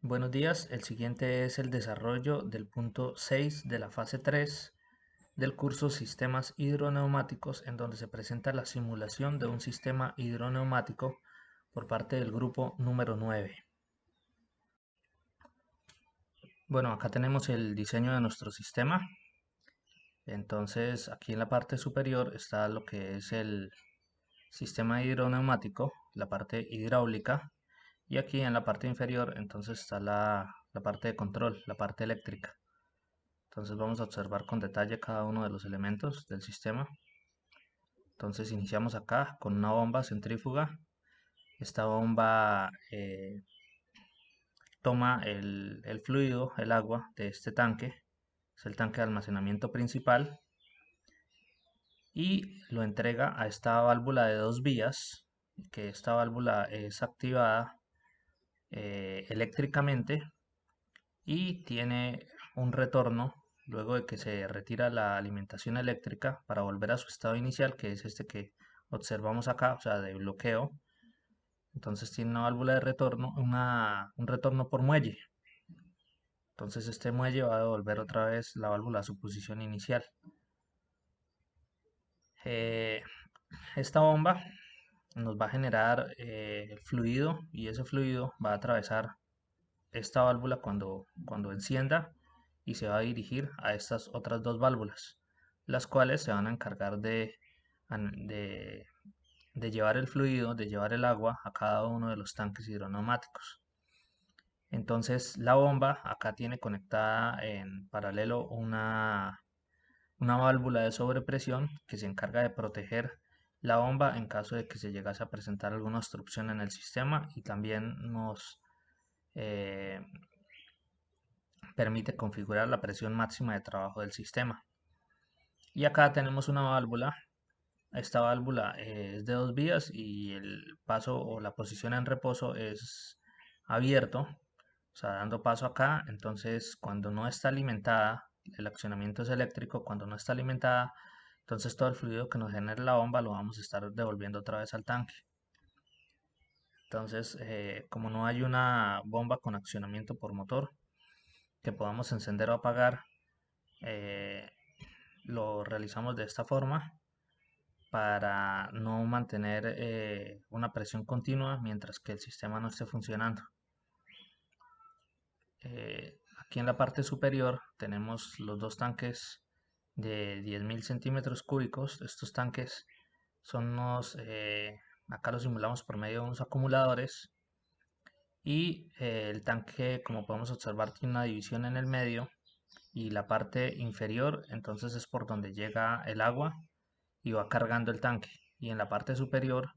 Buenos días, el siguiente es el desarrollo del punto 6 de la fase 3 del curso Sistemas Hidroneumáticos, en donde se presenta la simulación de un sistema hidroneumático por parte del grupo número 9. Bueno, acá tenemos el diseño de nuestro sistema. Entonces, aquí en la parte superior está lo que es el sistema hidroneumático, la parte hidráulica, y aquí en la parte inferior entonces está la parte de control, la parte eléctrica. Entonces vamos a observar con detalle cada uno de los elementos del sistema. Entonces iniciamos acá con una bomba centrífuga. Esta bomba toma el fluido, el agua de este tanque, es el tanque de almacenamiento principal, y lo entrega a esta válvula de dos vías, que esta válvula es activada eléctricamente y tiene un retorno luego de que se retira la alimentación eléctrica para volver a su estado inicial, que es este que observamos acá, o sea, de bloqueo. Entonces tiene una válvula de retorno, un retorno por muelle. Entonces este muelle va a devolver otra vez la válvula a su posición inicial. Eh, esta bomba nos va a generar fluido, y ese fluido va a atravesar esta válvula cuando encienda, y se va a dirigir a estas otras dos válvulas, las cuales se van a encargar de, de llevar el fluido, de llevar el agua a cada uno de los tanques hidroneumáticos. Entonces la bomba acá tiene conectada en paralelo una válvula de sobrepresión que se encarga de proteger la bomba en caso de que se llegase a presentar alguna obstrucción en el sistema, y también nos eh, permite configurar la presión máxima de trabajo del sistema. Y acá tenemos una válvula. Esta válvula es de dos vías y el paso o la posición en reposo es abierto, o sea, dando paso acá. Entonces, cuando no está alimentada, el accionamiento es eléctrico. Cuando no está alimentada, entonces todo el fluido que nos genera la bomba lo vamos a estar devolviendo otra vez al tanque. Entonces, como no hay una bomba con accionamiento por motor que podamos encender o apagar, eh, lo realizamos de esta forma para no mantener una presión continua mientras que el sistema no esté funcionando. Aquí en la parte superior tenemos los dos tanques de 10.000 centímetros cúbicos. Estos tanques son acá los simulamos por medio de unos acumuladores, y el tanque, como podemos observar, tiene una división en el medio, y la parte inferior entonces es por donde llega el agua y va cargando el tanque, y en la parte superior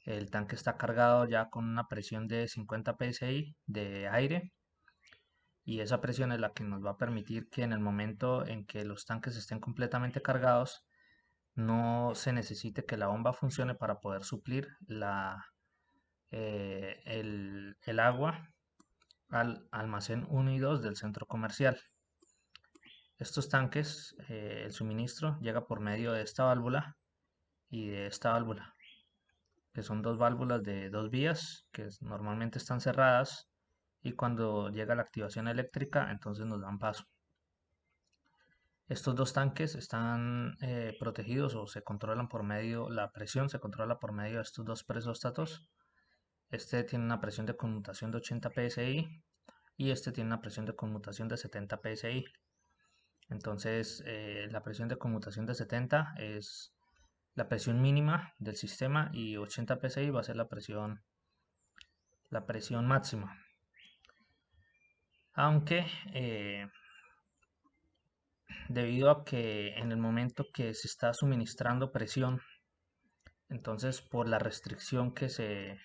el tanque está cargado ya con una presión de 50 psi de aire, y esa presión es la que nos va a permitir que en el momento en que los tanques estén completamente cargados no se necesite que la bomba funcione para poder suplir el agua al almacén 1 y 2 del centro comercial. Estos tanques, el suministro llega por medio de esta válvula y de esta válvula, que son dos válvulas de dos vías que normalmente están cerradas, y cuando llega la activación eléctrica entonces nos dan paso. Estos dos tanques están protegidos o se controlan por medio, la presión se controla por medio de estos dos presóstatos. Este tiene una presión de conmutación de 80 psi y este tiene una presión de conmutación de 70 psi. Entonces, la presión de conmutación de 70 es la presión mínima del sistema, y 80 psi va a ser la presión máxima. Aunque debido a que en el momento que se está suministrando presión, entonces por la restricción que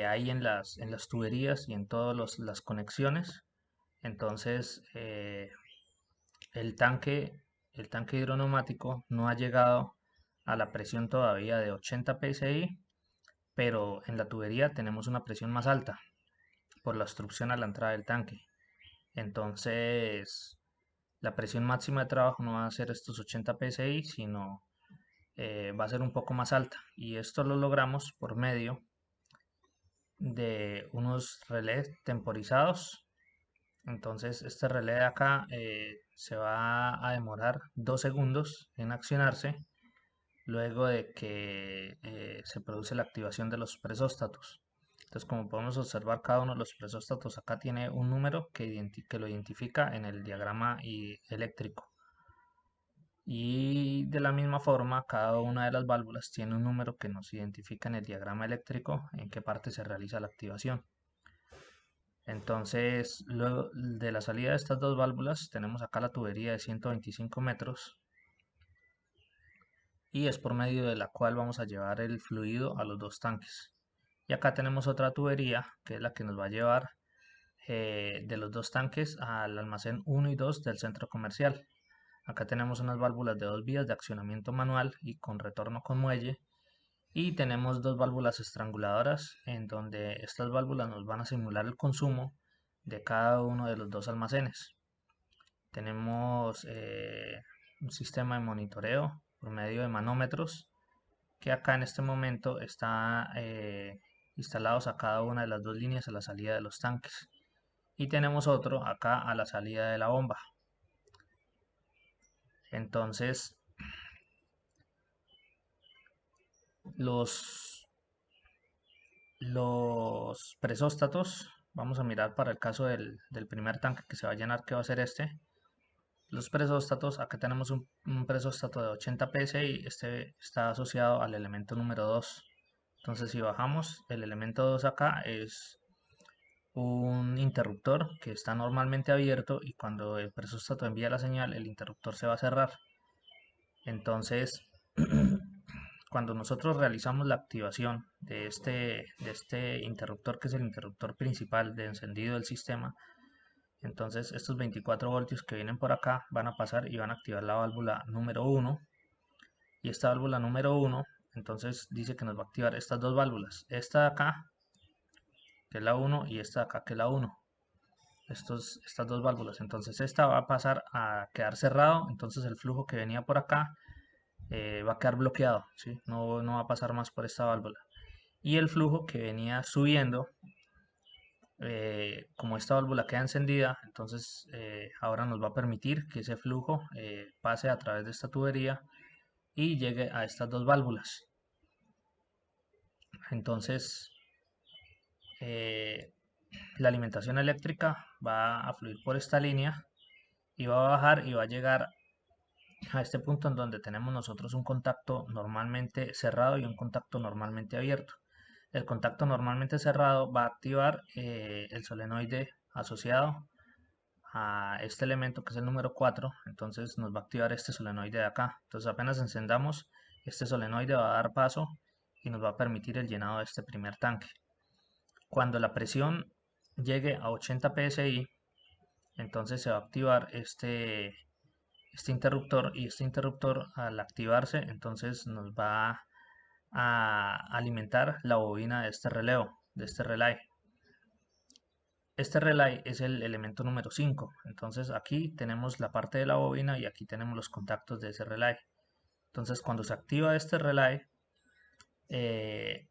hay en las tuberías y en todas las conexiones, entonces el tanque, el tanque hidroneumático no ha llegado a la presión todavía de 80 psi, pero en la tubería tenemos una presión más alta por la obstrucción a la entrada del tanque. Entonces, la presión máxima de trabajo no va a ser estos 80 psi, sino va a ser un poco más alta. Y esto lo logramos por medio de unos relés temporizados. Entonces este relé de acá se va a demorar 2 segundos en accionarse luego de que se produce la activación de los presóstatos. Entonces, como podemos observar, cada uno de los presóstatos acá tiene un número que lo identifica en el diagrama eléctrico. Y de la misma forma, cada una de las válvulas tiene un número que nos identifica en el diagrama eléctrico en qué parte se realiza la activación. Entonces, luego de la salida de estas dos válvulas, tenemos acá la tubería de 125 metros y es por medio de la cual vamos a llevar el fluido a los dos tanques. Y acá tenemos otra tubería que es la que nos va a llevar de los dos tanques al almacén 1 y 2 del centro comercial. Acá tenemos unas válvulas de dos vías de accionamiento manual y con retorno con muelle. Y tenemos dos válvulas estranguladoras en donde estas válvulas nos van a simular el consumo de cada uno de los dos almacenes. Tenemos un sistema de monitoreo por medio de manómetros que acá en este momento está instalados a cada una de las dos líneas a la salida de los tanques. Y tenemos otro acá a la salida de la bomba. Entonces, los, los presóstatos, vamos a mirar para el caso del primer tanque que se va a llenar, que va a ser este. Los presóstatos, acá tenemos un presóstato de 80 psi, este está asociado al elemento número 2. Entonces si bajamos, el elemento 2 acá es un interruptor que está normalmente abierto y cuando el presóstato envía la señal, el interruptor se va a cerrar. Entonces, cuando nosotros realizamos la activación de este interruptor, que es el interruptor principal de encendido del sistema, entonces estos 24 voltios que vienen por acá van a pasar y van a activar la válvula número 1. Y esta válvula número 1, entonces dice que nos va a activar estas dos válvulas. Esta de acá, que es la 1, y esta de acá, que es la 1. Estas dos válvulas. Entonces esta va a pasar a quedar cerrado. Entonces el flujo que venía por acá va a quedar bloqueado. ¿Sí? No va a pasar más por esta válvula. Y el flujo que venía subiendo, como esta válvula queda encendida, entonces ahora nos va a permitir que ese flujo pase a través de esta tubería y llegue a estas dos válvulas. Entonces la alimentación eléctrica va a fluir por esta línea y va a bajar y va a llegar a este punto en donde tenemos nosotros un contacto normalmente cerrado y un contacto normalmente abierto. El contacto normalmente cerrado va a activar el solenoide asociado a este elemento que es el número 4, entonces nos va a activar este solenoide de acá. Entonces apenas encendamos, este solenoide va a dar paso y nos va a permitir el llenado de este primer tanque. Cuando la presión llegue a 80 psi, entonces se va a activar este interruptor y este interruptor al activarse entonces nos va a alimentar la bobina de este relevo, de este relay. Este relay es el elemento número 5, entonces aquí tenemos la parte de la bobina y aquí tenemos los contactos de ese relay. Entonces cuando se activa este relay, eh,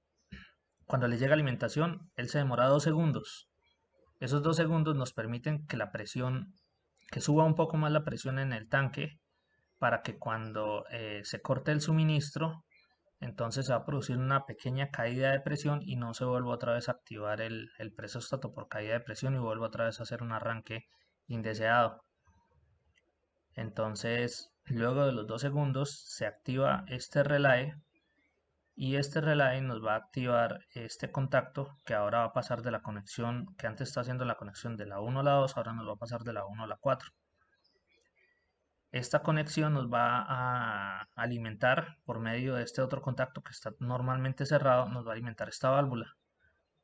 cuando le llega alimentación, él se demora 2 segundos. Esos 2 segundos nos permiten que la presión, que suba un poco más la presión en el tanque para que cuando se corte el suministro, entonces se va a producir una pequeña caída de presión y no se vuelve otra vez a activar el presóstato por caída de presión y vuelve otra vez a hacer un arranque indeseado. Entonces, luego de los 2 segundos se activa este relay y este relay nos va a activar este contacto que ahora va a pasar de la conexión que antes está haciendo la conexión de la 1 a la 2, ahora nos va a pasar de la 1 a la 4. Esta conexión nos va a alimentar por medio de este otro contacto que está normalmente cerrado, nos va a alimentar esta válvula.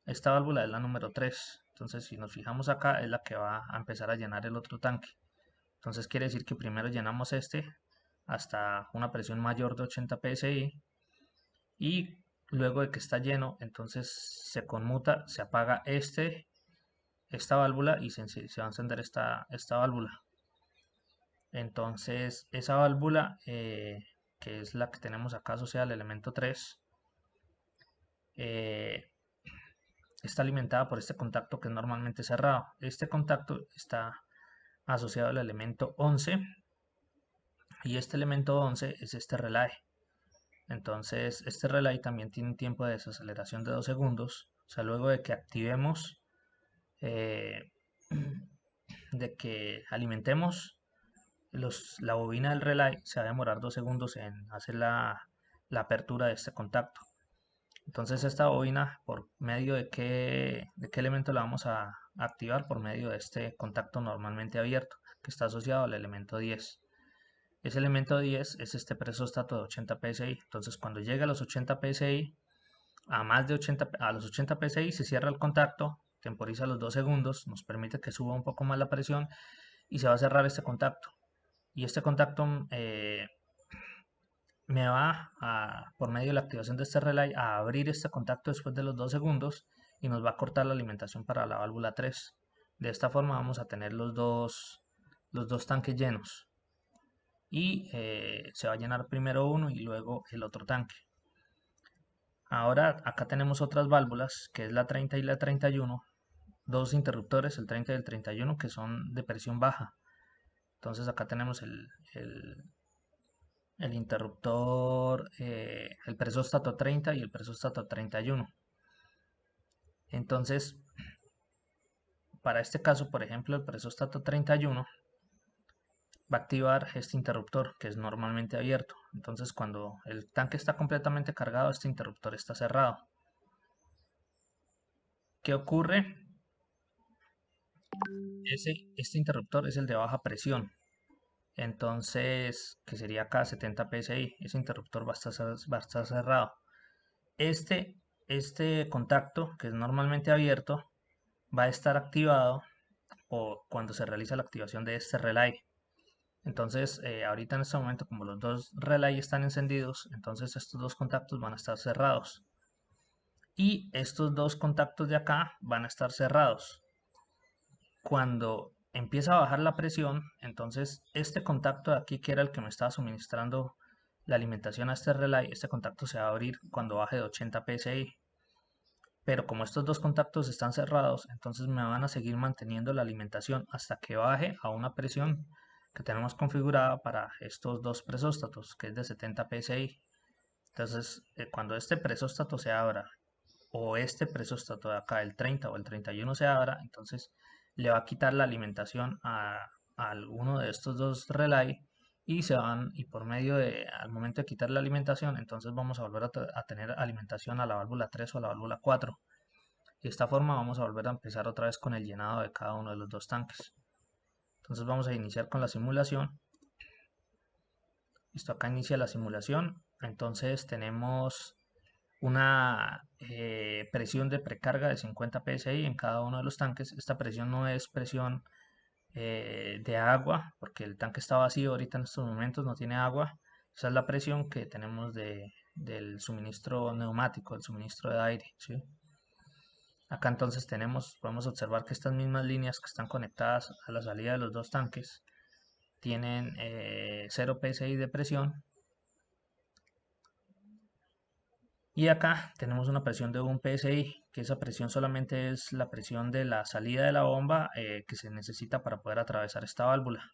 Esta válvula es la número 3. Entonces, si nos fijamos acá, es la que va a empezar a llenar el otro tanque. Entonces, quiere decir que primero llenamos este hasta una presión mayor de 80 psi y luego de que está lleno, entonces se conmuta, se apaga esta válvula y se va a encender esta válvula. Entonces, esa válvula, que es la que tenemos acá asociada al elemento 3, está alimentada por este contacto que es normalmente cerrado. Este contacto está asociado al elemento 11 y este elemento 11 es este relay. Entonces, este relay también tiene un tiempo de desaceleración de 2 segundos. O sea, luego de que activemos, eh, de que alimentemos la bobina del relay, se va a demorar 2 segundos en hacer la apertura de este contacto. Entonces, esta bobina, ¿por medio de qué elemento la vamos a activar? Por medio de este contacto normalmente abierto, que está asociado al elemento 10. Ese elemento 10 es este presóstato de 80 psi. Entonces, cuando llega a los 80 psi, a los 80 psi se cierra el contacto, temporiza los 2 segundos, nos permite que suba un poco más la presión y se va a cerrar este contacto. Y este contacto me va por medio de la activación de este relay, a abrir este contacto después de los 2 segundos y nos va a cortar la alimentación para la válvula 3. De esta forma vamos a tener los dos tanques llenos y se va a llenar primero uno y luego el otro tanque. Ahora acá tenemos otras válvulas, que es la 30 y la 31, dos interruptores, el 30 y el 31, que son de presión baja. Entonces acá tenemos el interruptor, el presóstato 30 y el presóstato 31. Entonces, para este caso, por ejemplo, el presóstato 31 va a activar este interruptor, que es normalmente abierto. Entonces, cuando el tanque está completamente cargado, este interruptor está cerrado. ¿Qué ocurre? Este interruptor es el de baja presión. Entonces, que sería acá 70 psi, ese interruptor va a estar cerrado. Este contacto, que es normalmente abierto, va a estar activado o cuando se realiza la activación de este relay. Entonces, ahorita en este momento, como los dos relays están encendidos, entonces estos dos contactos van a estar cerrados. Y estos dos contactos de acá van a estar cerrados. Cuando empieza a bajar la presión, entonces este contacto de aquí, que era el que me estaba suministrando la alimentación a este relay, este contacto se va a abrir cuando baje de 80 psi. Pero como estos dos contactos están cerrados, entonces me van a seguir manteniendo la alimentación hasta que baje a una presión que tenemos configurada para estos dos presóstatos, que es de 70 psi. Entonces, cuando este presóstato se abra o este presóstato de acá, el 30 o el 31 se abra, entonces le va a quitar la alimentación a alguno de estos dos relay y se van, y por medio de, al momento de quitar la alimentación, entonces vamos a volver a tener alimentación a la válvula 3 o a la válvula 4. Y de esta forma vamos a volver a empezar otra vez con el llenado de cada uno de los dos tanques. Entonces vamos a iniciar con la simulación. Listo, acá inicia la simulación. Entonces tenemos una presión de precarga de 50 psi en cada uno de los tanques. Esta presión no es presión de agua, porque el tanque está vacío ahorita en estos momentos, no tiene agua. Esa es la presión que tenemos del suministro neumático, el suministro de aire, ¿sí? Acá entonces podemos observar que estas mismas líneas que están conectadas a la salida de los dos tanques tienen 0 psi de presión. Y acá tenemos una presión de 1 psi, que esa presión solamente es la presión de la salida de la bomba que se necesita para poder atravesar esta válvula.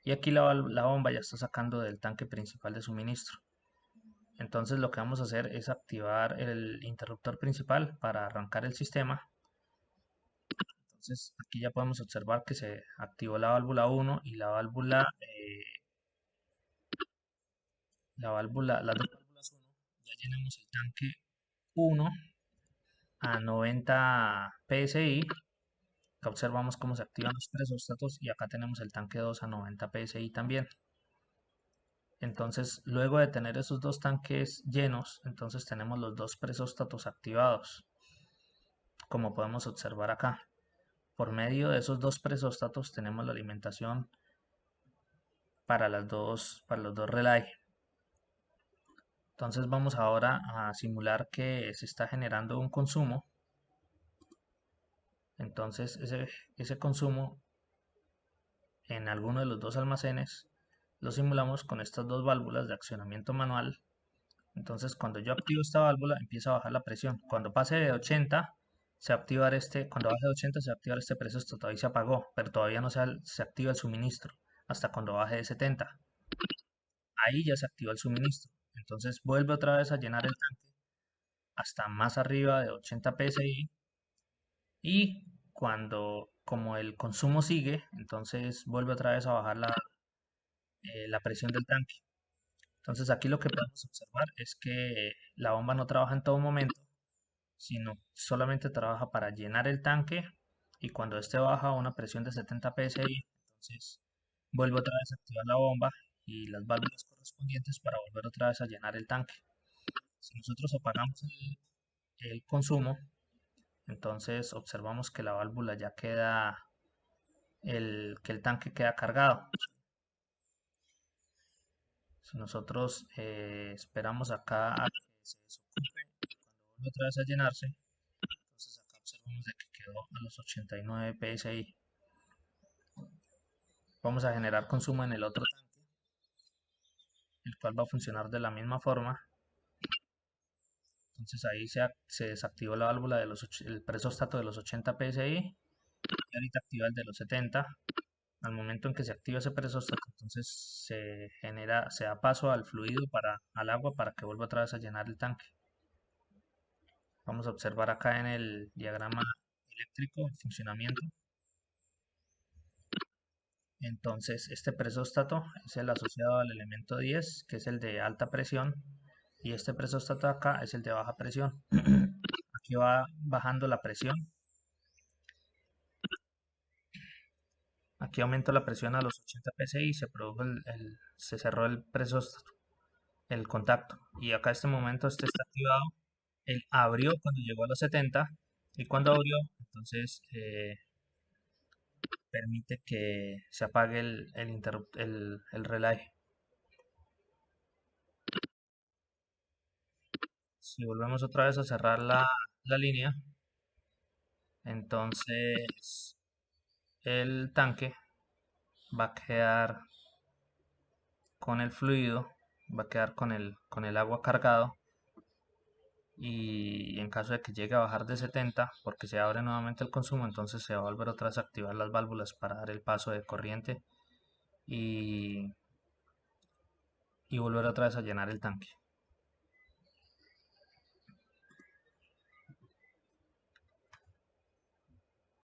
Y aquí la bomba ya está sacando del tanque principal de suministro. Entonces lo que vamos a hacer es activar el interruptor principal para arrancar el sistema. Entonces aquí ya podemos observar que se activó la válvula 1 y las dos válvulas 1. Ya llenamos el tanque 1 a 90 psi. Acá observamos cómo se activan los presóstatos y acá tenemos el tanque 2 a 90 psi también. Entonces, luego de tener esos dos tanques llenos, entonces tenemos los dos presóstatos activados, como podemos observar acá. Por medio de esos dos presóstatos tenemos la alimentación para los dos relays. Entonces vamos ahora a simular que se está generando un consumo. Entonces ese consumo en alguno de los dos almacenes lo simulamos con estas dos válvulas de accionamiento manual. Entonces cuando yo activo esta válvula empieza a bajar la presión. Cuando pase de 80 se va a activar cuando baje de 80 se va a activar este precio, esto todavía se apagó, pero todavía no se activa el suministro hasta cuando baje de 70. Ahí ya se activa el suministro. Entonces vuelve otra vez a llenar el tanque hasta más arriba de 80 psi y como el consumo sigue, entonces vuelve otra vez a bajar la presión del tanque. Entonces aquí lo que podemos observar es que la bomba no trabaja en todo momento, sino solamente trabaja para llenar el tanque y cuando este baja a una presión de 70 psi, entonces vuelve otra vez a activar la bomba y las válvulas correspondientes para volver otra vez a llenar el tanque. Si nosotros apagamos el consumo, entonces observamos que la válvula ya queda, que el tanque queda cargado. Si nosotros esperamos acá a que se desocupe, cuando vuelve otra vez a llenarse, entonces acá observamos de que quedó a los 89 psi. Vamos a generar consumo en el otro tanque, el cual va a funcionar de la misma forma. Entonces ahí se desactivó la válvula el presóstato de los 80 psi y ahorita activa el de los 70. Al momento en que se activa ese presóstato, entonces se da paso al fluido al agua para que vuelva otra vez a llenar el tanque. Vamos a observar acá en el diagrama eléctrico el funcionamiento. Entonces, este presóstato es el asociado al elemento 10, que es el de alta presión, y este presóstato acá es el de baja presión. Aquí va bajando la presión. Aquí aumento la presión a los 80 psi y se cerró el presóstato, el contacto. Y acá en este momento este está activado. Él abrió cuando llegó a los 70 y cuando abrió, entonces permite que se apague el relay. Si volvemos otra vez a cerrar la línea, entonces el tanque va a quedar con el fluido, va a quedar con el agua cargado y en caso de que llegue a bajar de 70, porque se abre nuevamente el consumo, entonces se va a volver otra vez a activar las válvulas para dar el paso de corriente y volver otra vez a llenar el tanque.